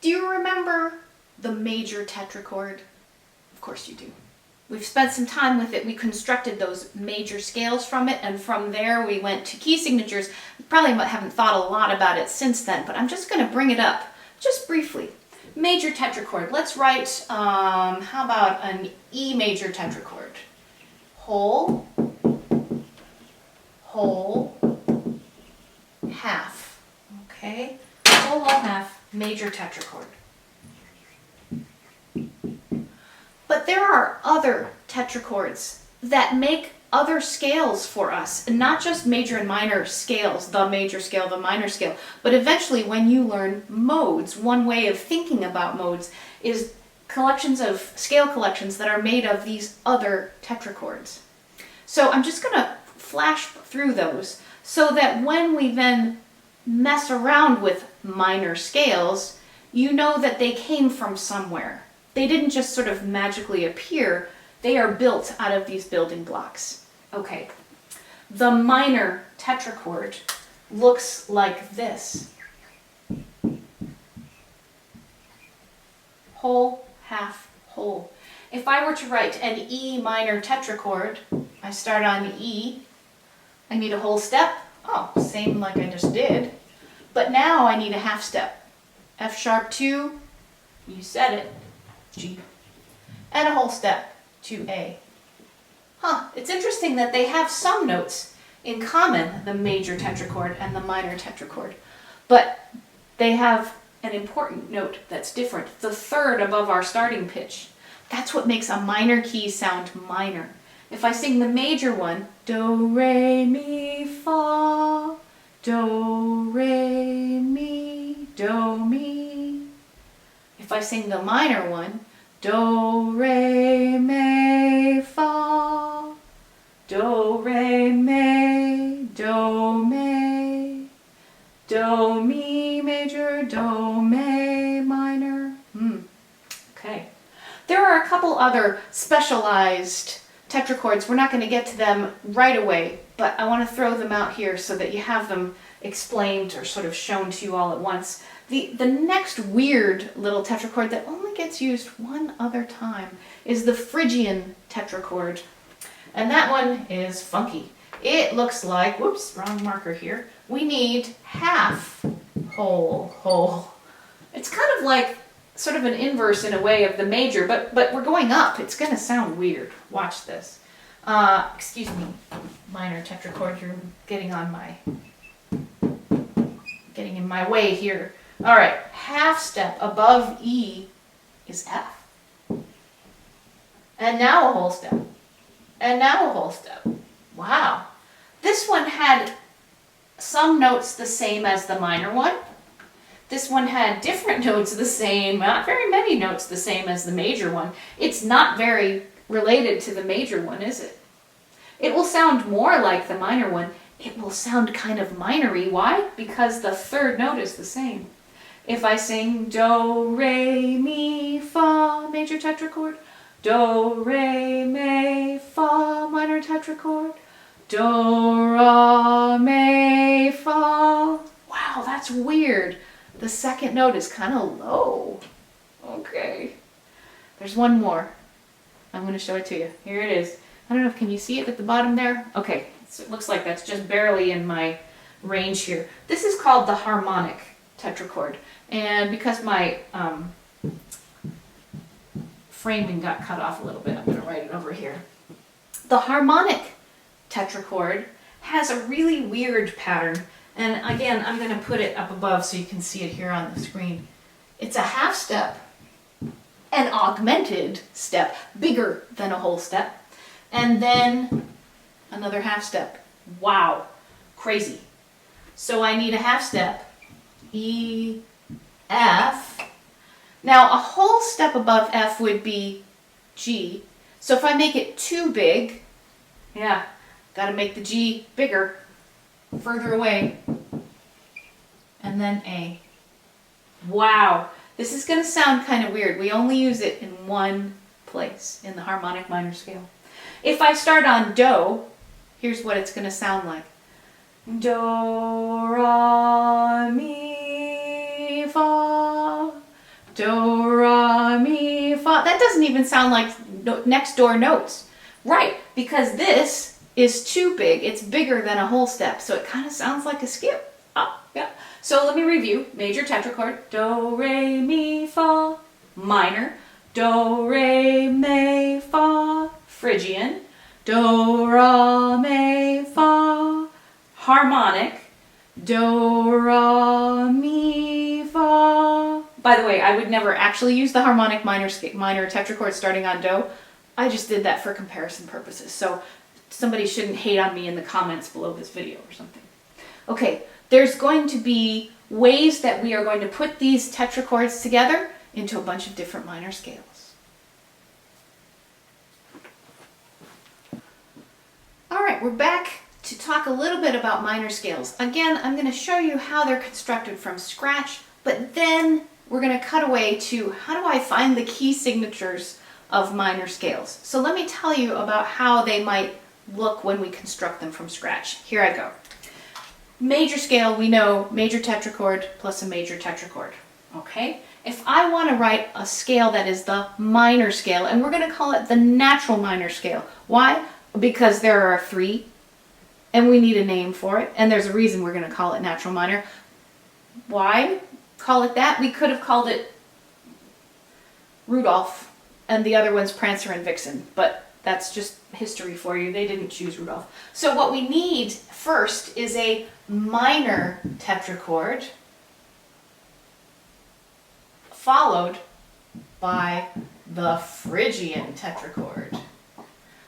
Do you remember the major tetrachord? Of course you do. We've spent some time with it. We constructed those major scales from it, and from there we went to key signatures. Probably haven't thought a lot about it since then, but I'm just going to bring it up just briefly. Major tetrachord. Let's write, how about an E major tetrachord? Whole, whole, half. Okay? Whole, whole, half, major tetrachord. But there are other tetrachords that make other scales for us, and not just major and minor scales, the major scale, the minor scale, but eventually when you learn modes, one way of thinking about modes is collections of scale collections that are made of these other tetrachords. So I'm just going to flash through those so that when we then mess around with minor scales, you know that they came from somewhere. They didn't just sort of magically appear. They are built out of these building blocks. Okay, the minor tetrachord looks like this. Whole, half, whole. If I were to write an E minor tetrachord, I start on E. I need a whole step. Oh, same like I just did. But now I need a half step. F sharp 2, you said it. G, and a whole step to A. It's interesting that they have some notes in common, the major tetrachord and the minor tetrachord, but they have an important note that's different, the third above our starting pitch. That's what makes a minor key sound minor. If I sing the major one, do, re, mi, fa, do, re, mi, do, mi. If I sing the minor one, do, re, mi, fa, do, re, mi, do, mi, do, mi major, do, mi minor. Okay. There are a couple other specialized tetrachords. We're not going to get to them right away, but I want to throw them out here so that you have them explained or sort of shown to you all at once. The next weird little tetrachord that only gets used one other time is the Phrygian tetrachord. And that one is funky. It looks like, whoops, wrong marker here. We need half, whole, whole. It's kind of like sort of an inverse in a way of the major, but we're going up. It's going to sound weird. Watch this. Excuse me, minor tetrachord, you're getting in my way here. All right, half step above E is F. And now a whole step. And now a whole step. Wow. This one had some notes the same as the minor one. This one had different notes the same, not very many notes the same as the major one. It's not very related to the major one, is it? It will sound more like the minor one. It will sound kind of minor-y. Why? Because the third note is the same. If I sing do, re, mi, fa, major tetrachord, do, re, mi, fa, minor tetrachord, do, ra, mi, fa. Wow, that's weird. The second note is kind of low. Okay. There's one more. I'm going to show it to you. Here it is. I don't know if can you see it at the bottom there? Okay. So it looks like that's just barely in my range here. This is called the harmonic tetrachord. And because my framing got cut off a little bit, I'm going to write it over here. The harmonic tetrachord has a really weird pattern. And again, I'm going to put it up above so you can see it here on the screen. It's a half step, an augmented step, bigger than a whole step, and then another half step. Wow, crazy. So I need a half step, E, F. Now a whole step above F would be G. So if I make it too big, yeah, got to make the G bigger, further away, and then A. Wow, this is going to sound kind of weird. We only use it in one place, in the harmonic minor scale. If I start on Do, here's what it's going to sound like. Do, ra, mi, fa, Do, ra, mi, fa. That doesn't even sound like next door notes. Right, because this is too big. It's bigger than a whole step, so it kind of sounds like a skip. Ah, yeah. So let me review. Major tetrachord. Do, re, mi, fa. Minor. Do, re, mi, fa. Phrygian. Do, ra, mi, fa. Harmonic. Do, ra, mi, fa. By the way, I would never actually use the harmonic minor tetrachord starting on do. I just did that for comparison purposes. So somebody shouldn't hate on me in the comments below this video or something. Okay, there's going to be ways that we are going to put these tetrachords together into a bunch of different minor scales. All right, we're back to talk a little bit about minor scales. Again, I'm going to show you how they're constructed from scratch, but then we're going to cut away to how do I find the key signatures of minor scales. So let me tell you about how they might look when we construct them from scratch. Here I go. Major scale, we know major tetrachord plus a major tetrachord. Okay? If I want to write a scale that is the minor scale, and we're going to call it the natural minor scale. Why? Because there are 3, and we need a name for it, and there's a reason we're going to call it natural minor. Why call it that? We could have called it Rudolph, and the other one's Prancer and Vixen, but that's just history for you. They didn't choose Rudolph. So what we need first is a minor tetrachord followed by the Phrygian tetrachord.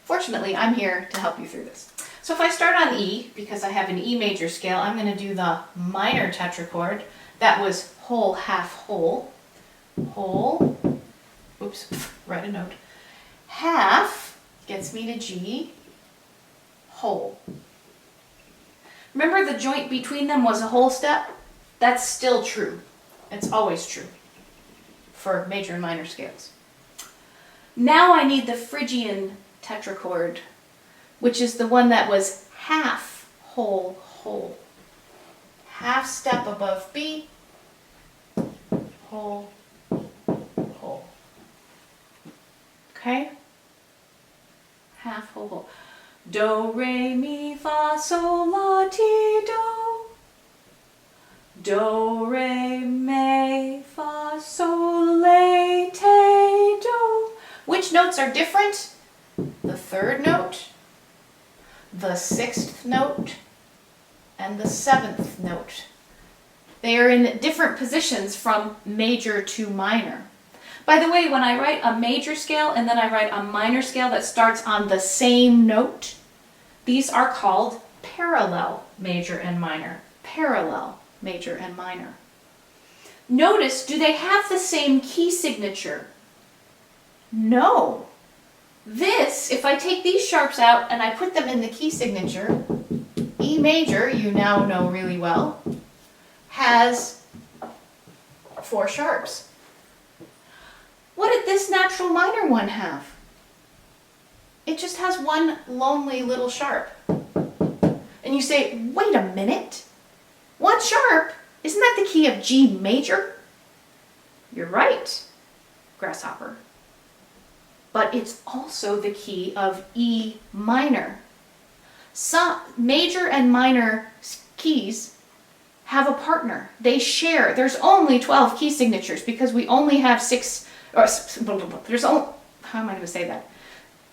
Fortunately, I'm here to help you through this. So if I start on E, because I have an E major scale, I'm going to do the minor tetrachord. That was whole, half, whole. Whole. Oops, write a note. Half gets me to G, whole. Remember the joint between them was a whole step? That's still true. It's always true for major and minor scales. Now I need the Phrygian tetrachord, which is the one that was half, whole, whole. Half step above B, whole, whole. Okay? Half, whole, whole. Do, re, mi, fa, sol, la, ti, do. Do, re, mi, fa, sol, la, te, do. Which notes are different? The 3rd note, the 6th note, and the 7th note. They are in different positions from major to minor. By the way, when I write a major scale and then I write a minor scale that starts on the same note, these are called parallel major and minor. Parallel major and minor. Notice, do they have the same key signature? No. This, if I take these sharps out and I put them in the key signature, E major, you now know really well, has 4 sharps. What did this natural minor one have? It just has 1 lonely little sharp. And you say, wait a minute, 1 sharp? Isn't that the key of G major? You're right, grasshopper. But it's also the key of E minor. Some major and minor keys have a partner. They share. There's only 12 key signatures because we only have 6, or there's only, how am I going to say that?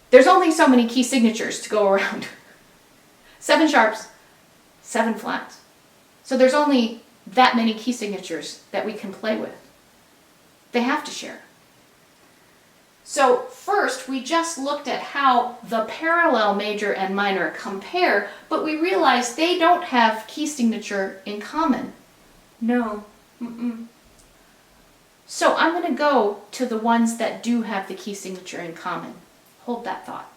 There's only so many key signatures to go around. 7 sharps, 7 flats. So there's only that many key signatures that we can play with. They have to share. So first, we just looked at how the parallel major and minor compare, but we realized they don't have key signature in common. No. So I'm going to go to the ones that do have the key signature in common. Hold that thought.